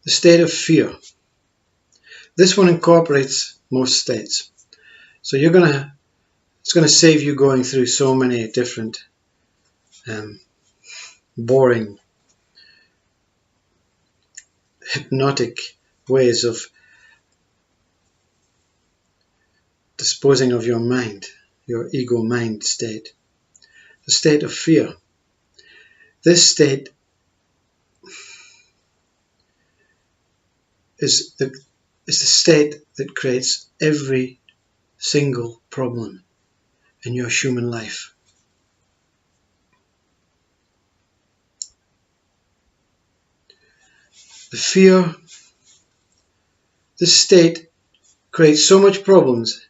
the state of fear. This one incorporates most states. So it's going to save you going through so many different boring, hypnotic ways of disposing of your mind, your ego mind state. The state of fear. This state is the state that creates every single problem in your human life. The fear, this state creates so much problems.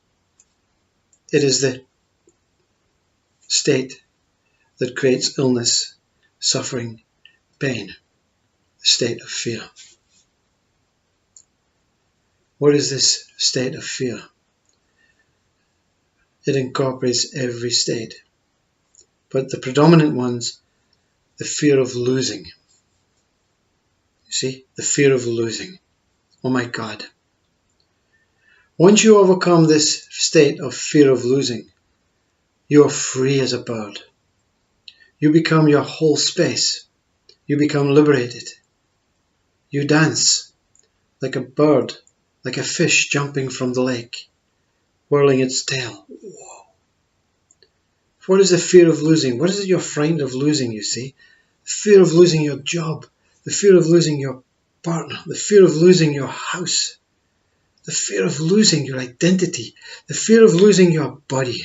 It is the state that creates illness, suffering, pain. The state of fear. What is this state of fear? It incorporates every state, but the predominant ones, the fear of losing. You see, the fear of losing. Oh my God. Once you overcome this state of fear of losing, you are free as a bird. You become your whole space. You become liberated. You dance like a bird, like a fish jumping from the lake, whirling its tail. Whoa. What is the fear of losing? What is it you're frightened of losing, you see? The fear of losing your job, the fear of losing your partner, the fear of losing your house, the fear of losing your identity, the fear of losing your body.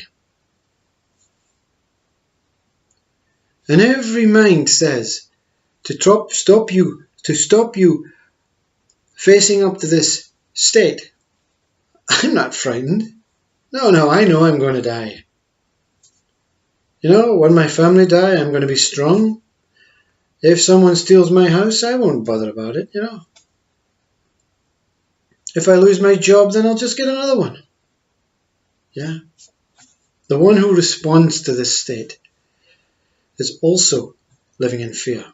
And every mind says to stop you facing up to this state. I'm not frightened. No, I know I'm going to die. You know, when my family die, I'm going to be strong. If someone steals my house, I won't bother about it, you know. If I lose my job, then I'll just get another one. Yeah. The one who responds to this state is also living in fear.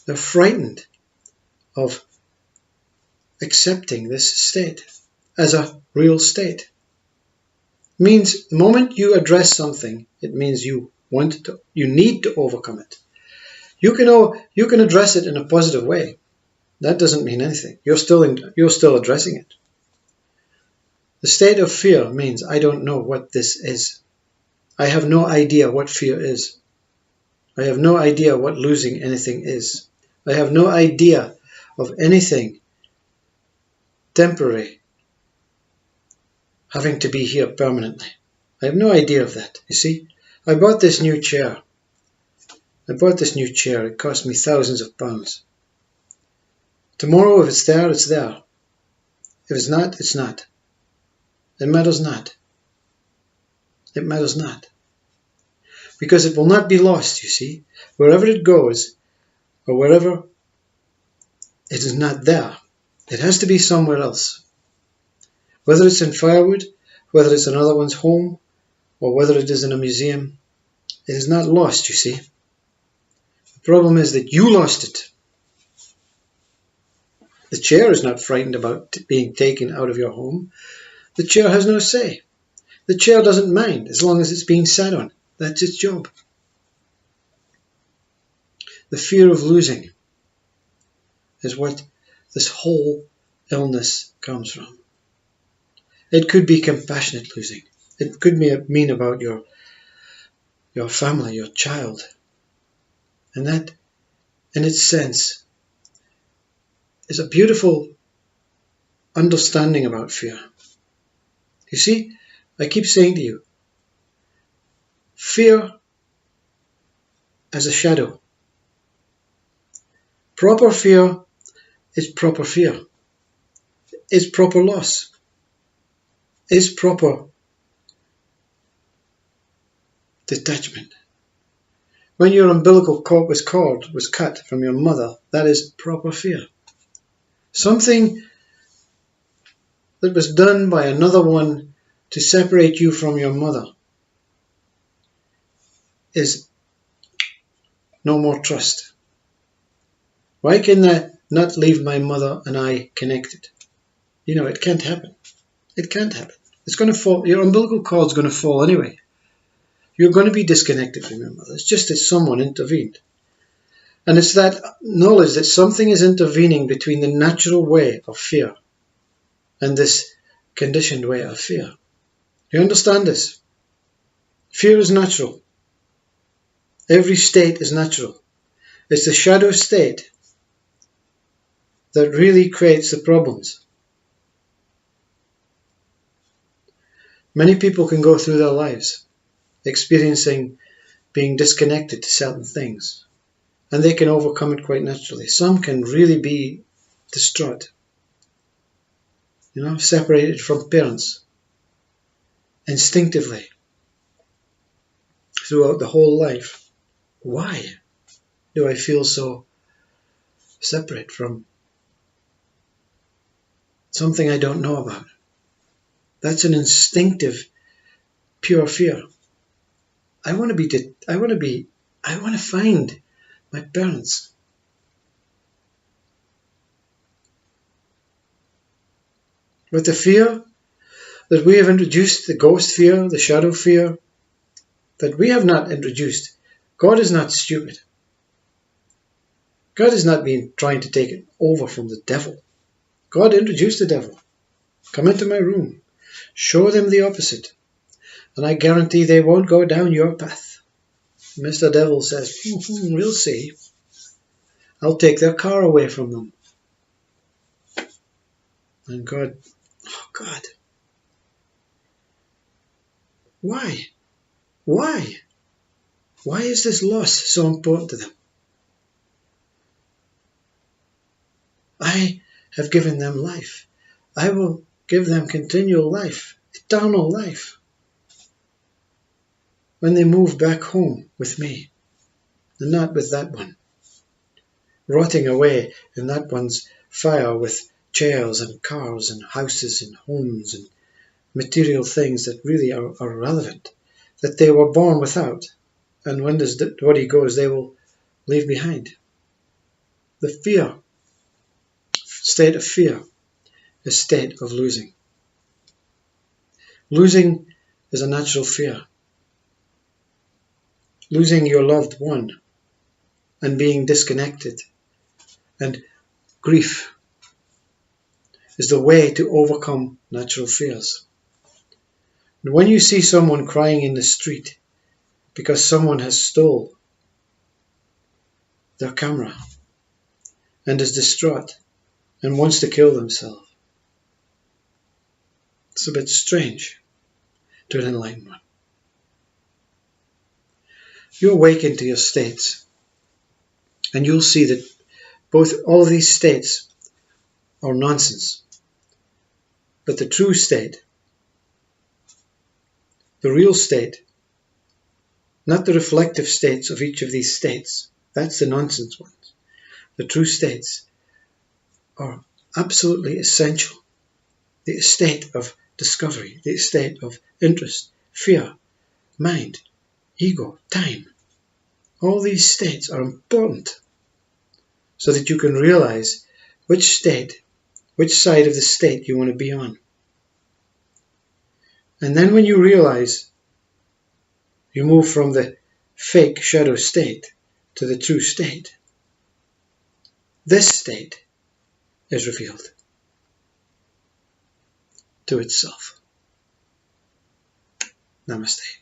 They're frightened of accepting this state as a real state. It means the moment you address something, it means you need to overcome it. You can address it in a positive way. That doesn't mean anything. You're still addressing it. The state of fear means I don't know what this is. I have no idea what fear is. I have no idea what losing anything is. I have no idea of anything temporary having to be here permanently. I have no idea of that. You see, I bought this new chair. It cost me thousands of pounds. Tomorrow, if it's there, it's there. If it's not, it's not. It matters not. It matters not. Because it will not be lost, you see. Wherever it goes, or wherever it is not there, it has to be somewhere else. Whether it's in firewood, whether it's another one's home, or whether it is in a museum, it is not lost, you see. The problem is that you lost it. The chair is not frightened about being taken out of your home. The chair has no say. The chair doesn't mind as long as it's being sat on. That's its job. The fear of losing is what this whole illness comes from. It could be compassionate losing. It could mean about your family, your child. And that, in its sense, is a beautiful understanding about fear. You see, I keep saying to you, fear as a shadow. Proper fear is proper fear. Is proper loss. Is proper detachment. When your umbilical cord was cut from your mother, that is proper fear. Something that was done by another one to separate you from your mother is no more trust. Why can not leave my mother and I connected. It can't happen. It can't happen. It's going to fall. Your umbilical cord's going to fall anyway. You're going to be disconnected from your mother. It's just that someone intervened. And it's that knowledge that something is intervening between the natural way of fear and this conditioned way of fear. You understand this? Fear is natural. Every state is natural. It's the shadow state that really creates the problems. Many people can go through their lives experiencing being disconnected to certain things, and they can overcome it quite naturally. Some can really be distraught, separated from parents instinctively throughout the whole life. Why do I feel so separate from something I don't know about? That's an instinctive, pure fear. I want to find my parents. But the fear that we have introduced, the ghost fear, the shadow fear, that we have not introduced, God is not stupid. God has not been trying to take it over from the devil. God introduced the devil. Come into my room. Show them the opposite. And I guarantee they won't go down your path. Mr. Devil says, we'll see. I'll take their car away from them. And God, oh God. Why? Why? Why is this loss so important to them? I have given them life. I will give them continual life, eternal life, when they move back home with me, and not with that one, rotting away in that one's fire with chairs and cars and houses and homes and material things that really are irrelevant, that they were born without, and when this body goes, they will leave behind. The fear, state of fear, is a state of losing. Losing is a natural fear. Losing your loved one and being disconnected and grief is the way to overcome natural fears. And when you see someone crying in the street because someone has stole their camera and is distraught and wants to kill themselves, it's a bit strange to an enlightened one. You awaken to your states, and you'll see that all of these states are nonsense. But the true state, the real state, not the reflective states of each of these states, that's the nonsense ones. The true states are absolutely essential. The state of discovery, the state of interest, fear, mind, ego, time. All these states are important so that you can realize which state, which side of the state you want to be on. And then when you realize, you move from the fake shadow state to the true state. This state is revealed to itself. Namaste.